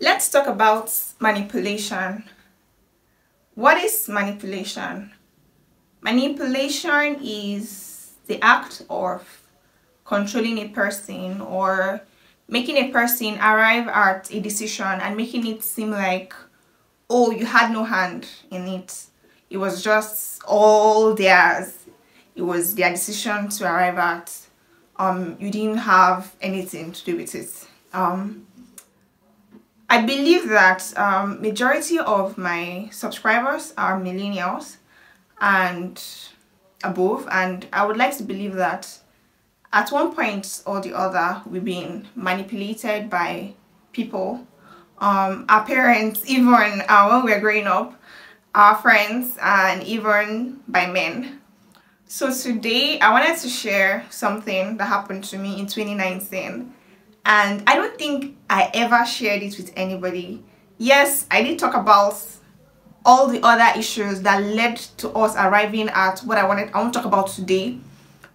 Let's talk about manipulation. What is manipulation? Manipulation is the act of controlling a person or making a person arrive at a decision and making it seem like, oh, you had no hand in it. It was just all theirs. It was their decision to arrive at. You didn't have anything to do with it. I believe that majority of my subscribers are millennials and above, and I would like to believe that at one point or the other we've been manipulated by people, our parents, even when we were growing up, our friends, and even by men. So today I wanted to share something that happened to me in 2019, and I don't think I ever shared it with anybody. Yes, I did talk about all the other issues that led to us arriving at what I want to talk about today,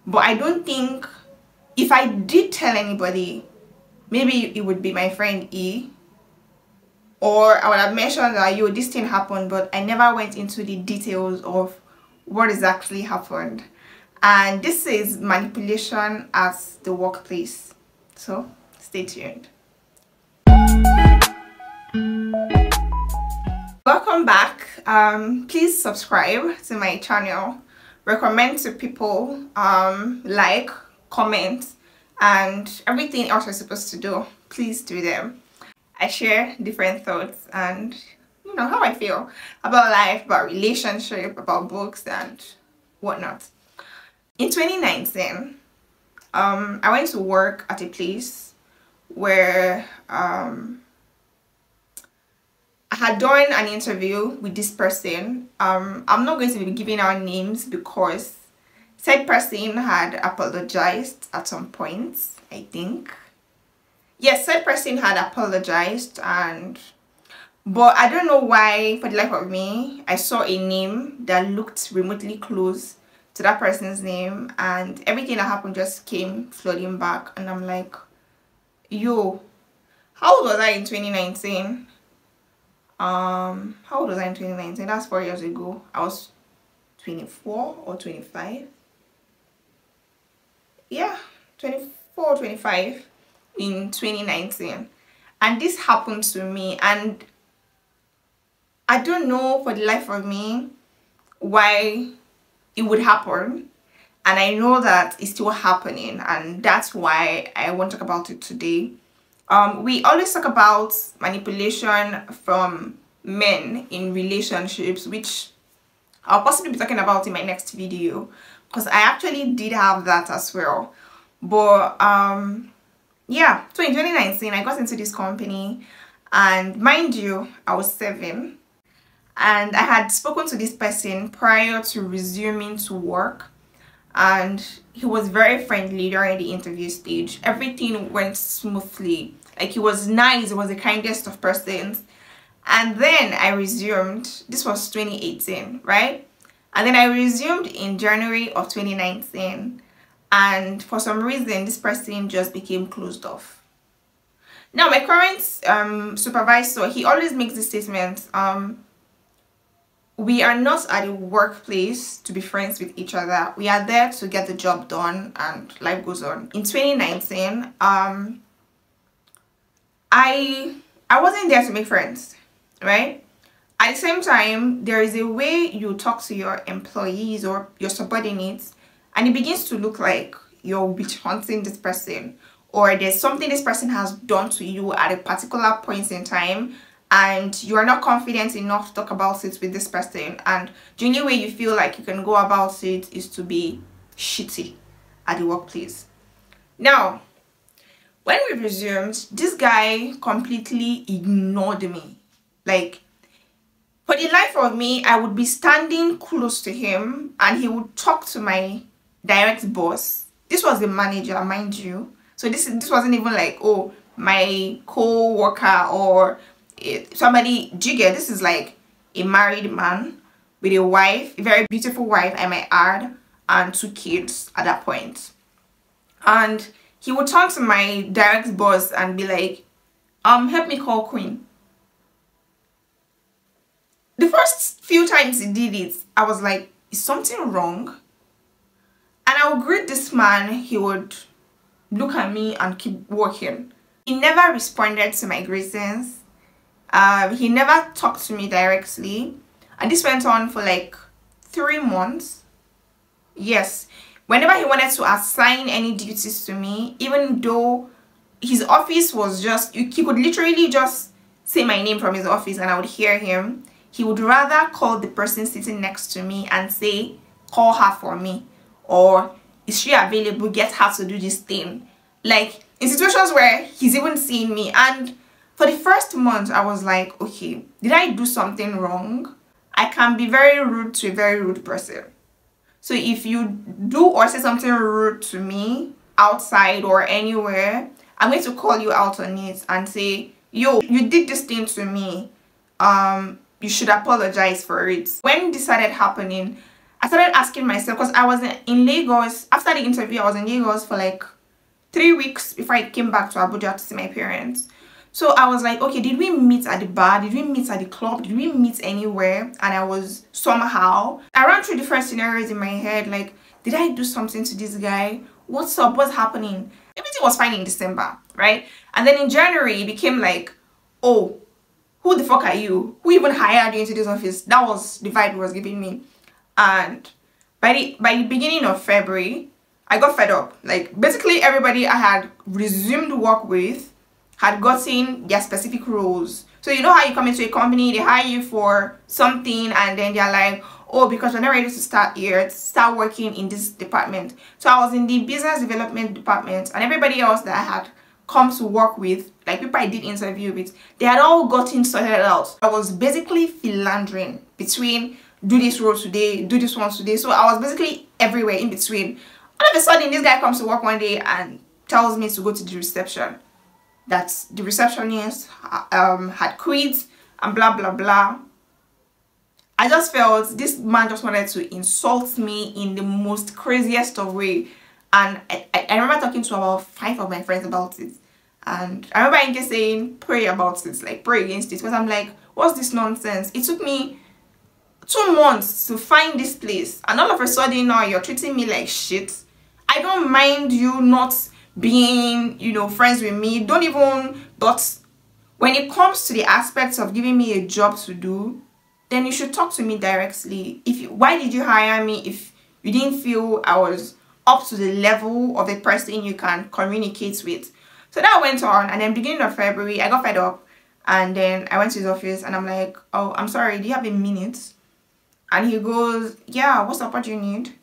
but I don't think if I did tell anybody, maybe it would be my friend E, or I would have mentioned that, yo, this thing happened, but I never went into the details of what exactly happened. And this is manipulation at the workplace. So stay tuned. Welcome back. Please subscribe to my channel, recommend to people, like, comment, and everything else you're supposed to do. Please do them. I share different thoughts and how I feel about life, about relationship, about books and whatnot. In 2019, I went to work at a place where I had done an interview with this person. I'm not going to be giving out names because said person had apologized at some point, I think. Yes, said person had apologized, but I don't know why, for the life of me, I saw a name that looked remotely close to that person's name, and everything that happened just came flooding back, and I'm like, yo, how old was I in 2019? How old was I in 2019? That's 4 years ago. I was 24 or 25. Yeah, 24 or 25 in 2019. And this happened to me, and I don't know for the life of me why it would happen, and I know that it's still happening, and that's why I want to talk about it today. We always talk about manipulation from men in relationships, which I'll possibly be talking about in my next video, because I actually did have that as well. But yeah, so in 2019 I got into this company, and mind you, I was 7, and I had spoken to this person prior to resuming to work, and he was very friendly during the interview stage. Everything went smoothly, like he was nice, he was the kindest of persons. And then I resumed. This was 2018, right? And then I resumed in January of 2019, and for some reason this person just became closed off. Now my current supervisor, he always makes this statement, we are not at a workplace to be friends with each other. We are there to get the job done and life goes on. In 2019, I wasn't there to make friends, right? At the same time, there is a way you talk to your employees or your subordinates, and it begins to look like you're witch hunting this person, or there's something this person has done to you at a particular point in time, and you are not confident enough to talk about it with this person, and the only way you feel like you can go about it is to be shitty at the workplace. Now, when we resumed, this guy completely ignored me. Like, for the life of me, I would be standing close to him and he would talk to my direct boss. This was the manager, mind you. So this wasn't even like, oh, my co-worker or somebody. Jigger. This is like a married man with a wife, a very beautiful wife, I might add, and 2 kids at that point. And he would turn to my direct boss and be like, help me call Queen. first few times he did it, I was like, is something wrong? And I would greet this man, he would look at me and keep walking. He never responded to my greetings. He never talked to me directly. And this went on for like 3 months. Yes. Whenever he wanted to assign any duties to me, even though his office was just, he could literally just say my name from his office and I would hear him, he would rather call the person sitting next to me and say, call her for me, or is she available, get her to do this thing. Like in situations where he's even seeing me. And for the first month I was like, okay, did I do something wrong? I can be very rude to a very rude person. So if you do or say something rude to me outside or anywhere, I'm going to call you out on it and say, yo, you did this thing to me. You should apologize for it. When this started happening, I started asking myself, because I was in Lagos. After the interview, I was in Lagos for like 3 weeks before I came back to Abuja to see my parents. So I was like, okay, did we meet at the bar? Did we meet at the club? Did we meet anywhere? And I was somehow, I ran through different scenarios in my head. Like, did I do something to this guy? What's up? What's happening? Everything was fine in December, right? And then in January, it became like, oh, who the fuck are you? Who even hired you into this office? That was the vibe he was giving me. And by the beginning of February, I got fed up. Like, basically everybody I had resumed work with had gotten their specific roles. So you know how you come into a company, they hire you for something, and then they're like, oh, because you're not ready to start here, start working in this department. So I was in the business development department, and everybody else that I had come to work with, like people I did interview with, they had all gotten sorted out. I was basically philandering between do this role today, do this one today. So I was basically everywhere in between. All of a sudden, this guy comes to work one day and tells me to go to the reception. That the receptionist had quit and blah blah blah. I just felt this man just wanted to insult me in the most craziest of way. And I remember talking to about 5 of my friends about it. And I remember Inge saying, pray about it, like pray against it. Because I'm like, what's this nonsense? It took me 2 months to find this place. And all of a sudden now you're treating me like shit. I don't mind you not being, you know, friends with me. Don't even, but when it comes to the aspects of giving me a job to do, then you should talk to me directly. Why did you hire me if you didn't feel I was up to the level of the person you can communicate with? So that went on, and then beginning of February, I got fed up, and then I went to his office, and I'm like, oh, I'm sorry, do you have a minute? And he goes, yeah, what's up, what do you need?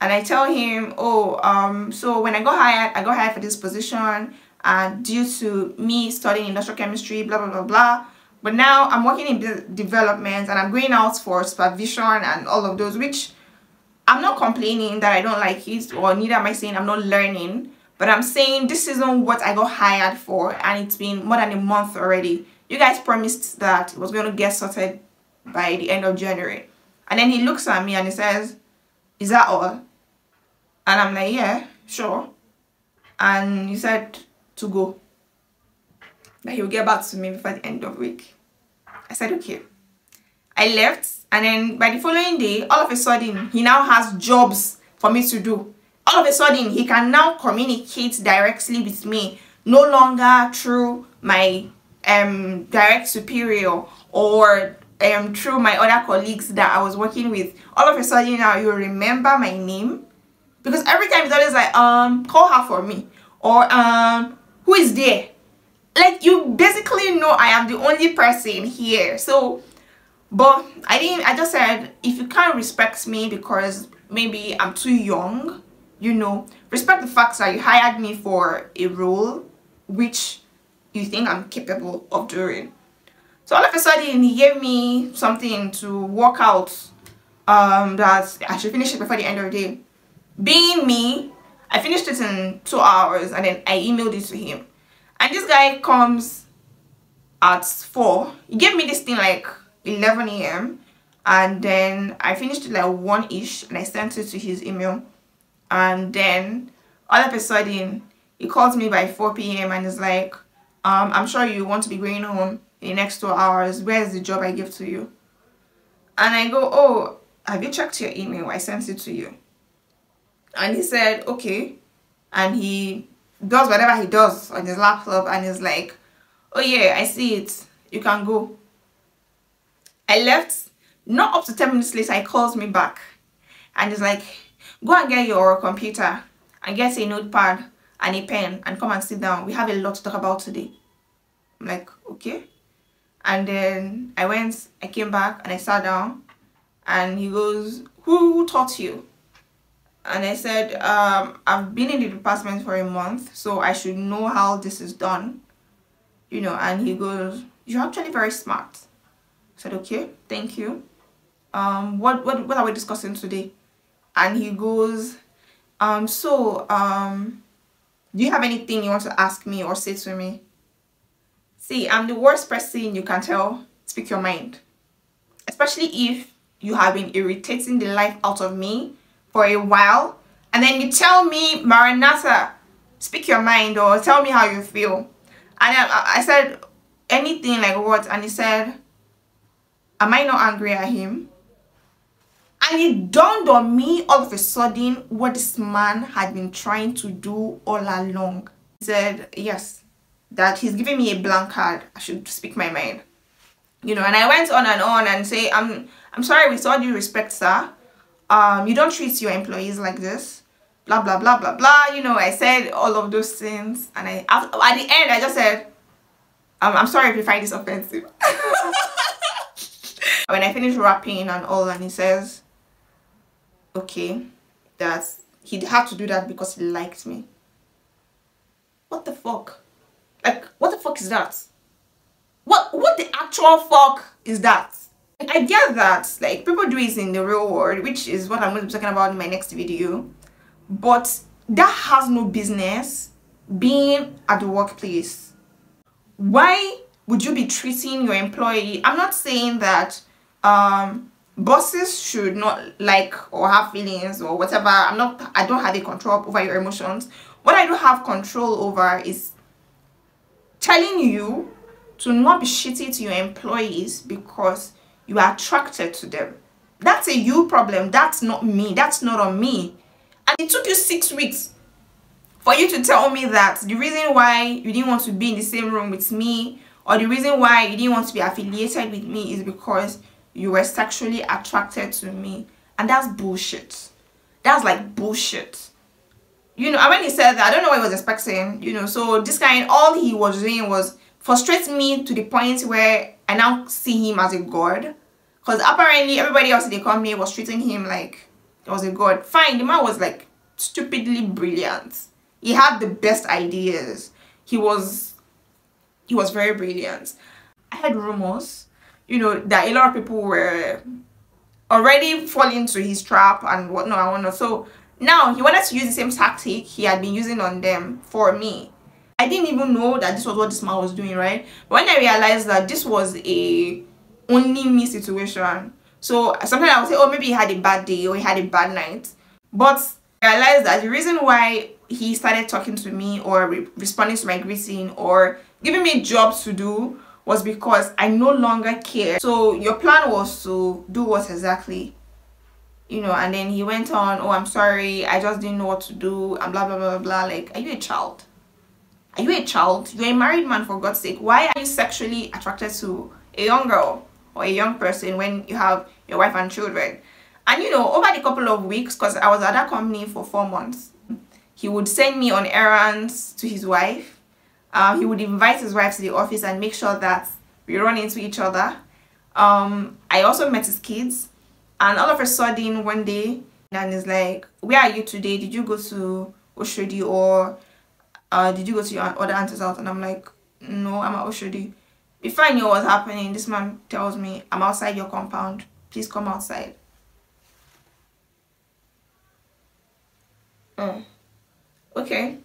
And I tell him, oh, so when I got hired for this position, and due to me studying industrial chemistry, blah, blah, blah, blah. But now I'm working in development, and I'm going out for supervision and all of those, which I'm not complaining that I don't like it, or neither am I saying I'm not learning. But I'm saying this isn't what I got hired for, and it's been more than a month already. You guys promised that it was going to get sorted by the end of January. And then he looks at me and he says, is that all? And I'm like, yeah, sure. And he said to go, that he'll get back to me before the end of the week. I said, okay. I left, and then by the following day, all of a sudden, he now has jobs for me to do. All of a sudden, he can now communicate directly with me, no longer through my direct superior or through my other colleagues that I was working with. All of a sudden now you remember my name, because every time it's always like call her for me, or who is there? Like, you basically know I am the only person here. So, but I just said, if you can't respect me because maybe I'm too young, you know, respect the fact that you hired me for a role which you think I'm capable of doing. So all of a sudden he gave me something to work out, that I should finish it before the end of the day. Being me, I finished it in 2 hours, and then I emailed it to him. And this guy comes at 4. He gave me this thing like 11 a.m. and then I finished it like 1-ish, and I sent it to his email. And then all of a sudden he calls me by 4 p.m. and is like, I'm sure you want to be going home in the next 2 hours. Where's the job I give to you? And I go, oh, have you checked your email? I sent it to you. And he said, okay. And he does whatever he does on his laptop and he's like, oh yeah, I see it. You can go. I left. Not up to 10 minutes later, he calls me back. And he's like, go and get your computer and get a notepad and a pen and come and sit down. We have a lot to talk about today. I'm like, okay. And then I came back and I sat down and he goes, who taught you? And I said, I've been in the department for a month, so I should know how this is done. You know, and he goes, you're actually very smart. I said, okay, thank you. What are we discussing today? And he goes, do you have anything you want to ask me or say to me? See, I'm the worst person you can tell speak your mind. Especially if you have been irritating the life out of me for a while. And then you tell me, Maranatha, speak your mind or tell me how you feel. And I said, anything like what? And he said, am I not angry at him? And it dawned on me all of a sudden what this man had been trying to do all along. He said, yes, that he's giving me a blank card. I should speak my mind. You know, and I went on and say, I'm sorry, with all due respect, sir. You don't treat your employees like this. Blah, blah, blah, blah, blah. You know, I said all of those things. And at the end, I just said, I'm sorry if you find this offensive. When I finished rapping and all, and he says, okay, that he had to do that because he liked me. What the fuck? Like, what the fuck is that? What the actual fuck is that? I get that, like, people do it in the real world, which is what I'm going to be talking about in my next video. But that has no business being at the workplace. Why would you be treating your employee? I'm not saying that bosses should not like or have feelings or whatever. I don't have a control over your emotions. What I do have control over is telling you to not be shitty to your employees because you are attracted to them. That's a you problem. That's not me. That's not on me. And it took you 6 weeks for you to tell me that the reason why you didn't want to be in the same room with me or the reason why you didn't want to be affiliated with me is because you were sexually attracted to me. And that's bullshit. That's like bullshit. You know, and when he said that, I don't know what he was expecting, you know. So this guy, all he was doing was frustrate me to the point where I now see him as a god. Because apparently everybody else in the company was treating him like he was a god. Fine, the man was like stupidly brilliant. He had the best ideas. He was very brilliant. I heard rumors, you know, that a lot of people were already falling into his trap and whatnot. So now he wanted to use the same tactic he had been using on them for me. I didn't even know that this was what this man was doing, right? But when I realized that this was a only me situation, so sometimes I would say, oh, maybe he had a bad day or he had a bad night. But I realized that the reason why he started talking to me or responding to my greeting or giving me jobs to do was because I no longer care. So your plan was to do what exactly? You know, and then he went on, oh, I'm sorry, I just didn't know what to do, and blah, blah, blah, blah. Like, are you a child? Are you a child? You're a married man, for God's sake. Why are you sexually attracted to a young girl or a young person when you have your wife and children? And you know, over the couple of weeks, because I was at that company for 4 months, he would send me on errands to his wife. He would invite his wife to the office and make sure that we run into each other. I also met his kids. And all of a sudden, one day, and he's like, where are you today? Did you go to Oshodi or did you go to your other auntie's house? And I'm like, no, I'm at Oshodi. Before I knew what was happening, this man tells me, I'm outside your compound. Please come outside. Okay.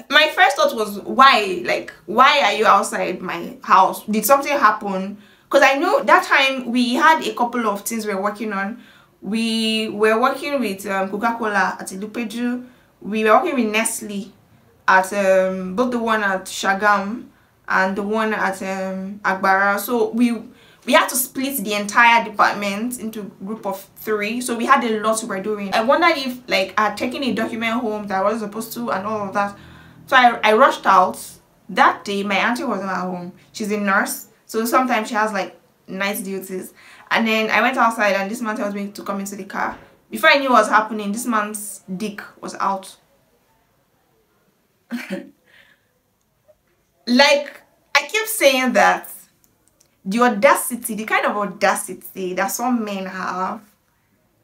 My first thought was, why? Like, why are you outside my house? Did something happen? Because I know that time we had a couple of things we were working on. We were working with Coca-Cola at Ilupeju. We were working with Nestle at both the one at Shagam and the one at Agbara. So we we had to split the entire department into a group of 3, so we had a lot we were doing. I wondered if like I had taken a document home that I wasn't supposed to and all of that, so I rushed out. That day my auntie wasn't at home. She's a nurse, so sometimes she has like night duties. And then I went outside and this man tells me to come into the car. Before I knew what was happening, this man's dick was out. Like, I kept saying that the audacity, the kind of audacity that some men have,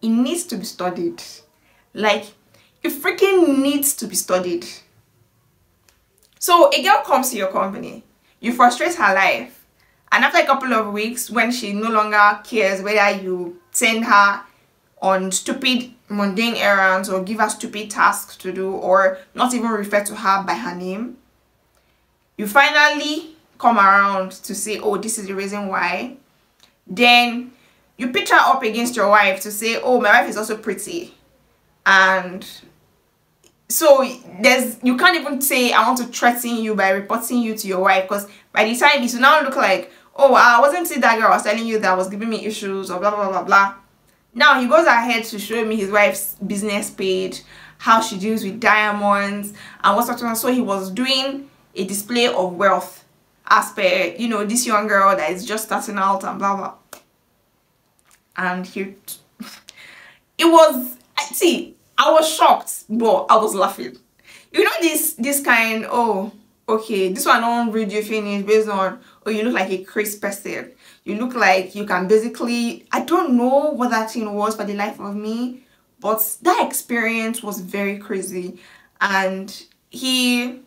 it needs to be studied. Like, it freaking needs to be studied. So a girl comes to your company, you frustrate her life, and after a couple of weeks, when she no longer cares whether you send her on stupid mundane errands or give her stupid tasks to do or not even refer to her by her name, you finally come around to say, oh, this is the reason why. Then you pitch her up against your wife to say, oh, my wife is also pretty. And so you can't even say, I want to threaten you by reporting you to your wife, because by the time it will now look like, oh, I wasn't it that girl I was telling you that was giving me issues or blah blah blah blah. Now he goes ahead to show me his wife's business page, how she deals with diamonds and what's what. So he was doing a display of wealth as per, you know, this young girl that is just starting out and blah blah. And he it was, I was shocked, but I was laughing. You know, this kind, oh, okay, this one I don't read you finish based on, oh, you look like a crazy person. You look like you can basically, I don't know what that thing was for the life of me, but that experience was very crazy. And he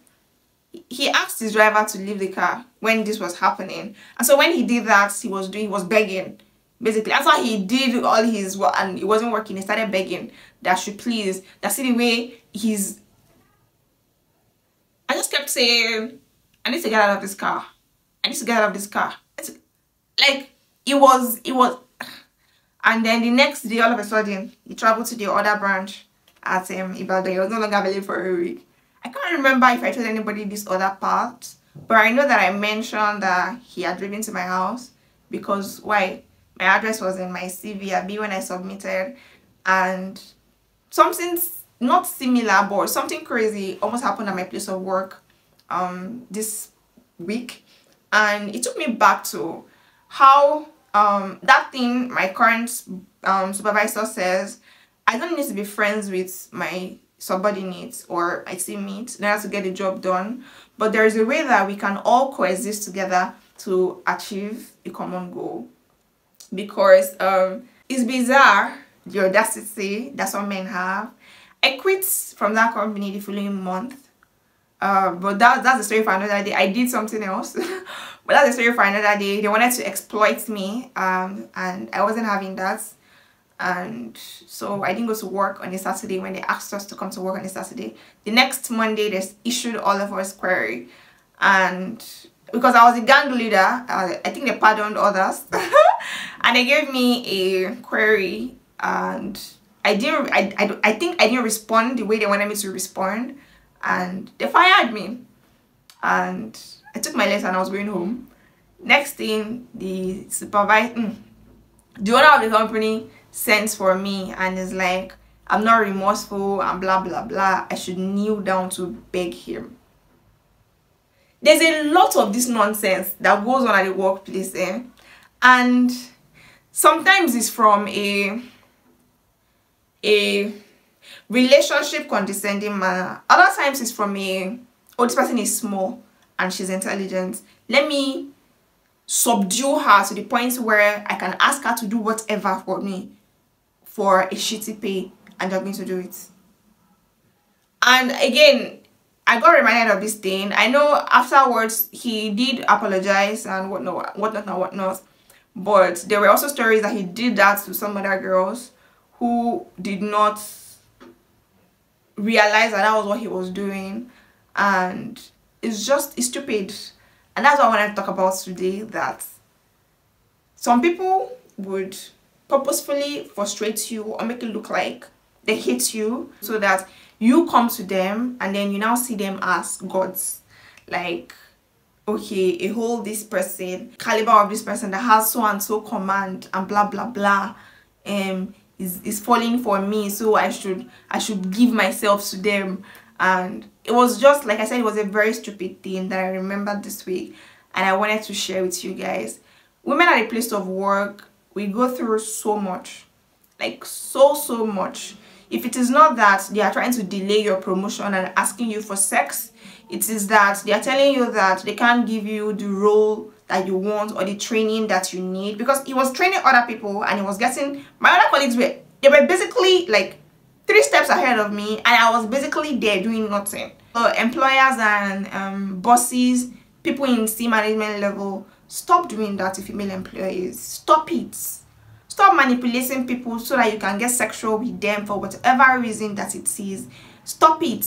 asked his driver to leave the car when this was happening. And so when he did that, he was begging. Basically, after he did all his work and it wasn't working, he started begging that she please, that's the way I just kept saying, I need to get out of this car. I need to get out of this car. Like, it was, and then the next day, all of a sudden, he traveled to the other branch at Ibadan. He was no longer available for a week. I can't remember if I told anybody this other part, but I know that I mentioned that he had driven to my house because, why? My address was in my CV when I submitted, and something not similar but something crazy almost happened at my place of work this week, and it took me back to how that thing my current supervisor says, I don't need to be friends with my subordinates or my teammates in order to get the job done, but there is a way that we can all coexist together to achieve a common goal. Because it's bizarre, the audacity that some men have. I quit from that company the following month, but that's a story for another day. I did something else, but that's a story for another day. They wanted to exploit me, and I wasn't having that, and so I didn't go to work on a Saturday when they asked us to come to work on a Saturday. The next Monday, they issued all of us query, and because I was a gang leader, I think they pardoned others, and they gave me a query, and I think I didn't respond the way they wanted me to respond, and they fired me. And I took my letter and I was going home. Next thing, the supervisor, the owner of the company sends for me and is like, I'm not remorseful and blah blah blah, I should kneel down to beg him. There's a lot of this nonsense that goes on at the workplace, and sometimes it's from a relationship condescending manner. Other times it's from oh, this person is small and she's intelligent, let me subdue her to the point where I can ask her to do whatever for me for a shitty pay, and they're going to do it. And again, I got reminded of this thing. I know afterwards he did apologize and whatnot, but there were also stories that he did that to some other girls who did not realize that was what he was doing, and it's stupid. And that's what I want to talk about today, that some people would purposefully frustrate you or make it look like they hate you so that you come to them and then you now see them as gods. Like, okay, a whole this person, caliber of this person that has so and so command and blah blah blah is falling for me, so I should give myself to them. And it was just, like I said, it was a very stupid thing that I remembered this week, and I wanted to share with you guys. Women at a place of work, we go through so much, like so much. If it is not that they are trying to delay your promotion and asking you for sex, it is that they are telling you that they can't give you the role that you want or the training that you need, because he was training other people and he was getting, my other colleagues were basically like 3 steps ahead of me, and I was basically there doing nothing. So employers and bosses, people in C management level, stop doing that to female employees. Stop it. Stop manipulating people so that you can get sexual with them for whatever reason that it is. Stop it.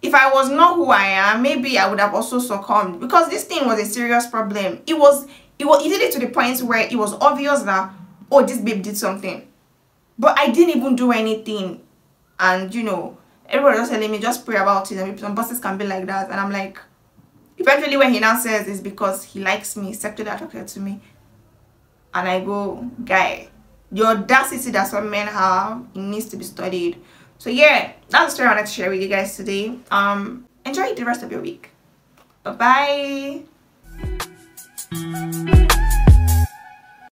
If I was not who I am, maybe I would have also succumbed, because this thing was a serious problem. It did it to the point where it was obvious that, oh, this babe did something, but I didn't even do anything. And you know, everybody was telling me just pray about it, and some bosses can be like that. And I'm like, eventually when he now says it's because he likes me, sexually attracted to me, and I go, guy, the audacity that some men have, it needs to be studied. So yeah, that's the story I wanted to share with you guys today. Enjoy the rest of your week. Bye bye.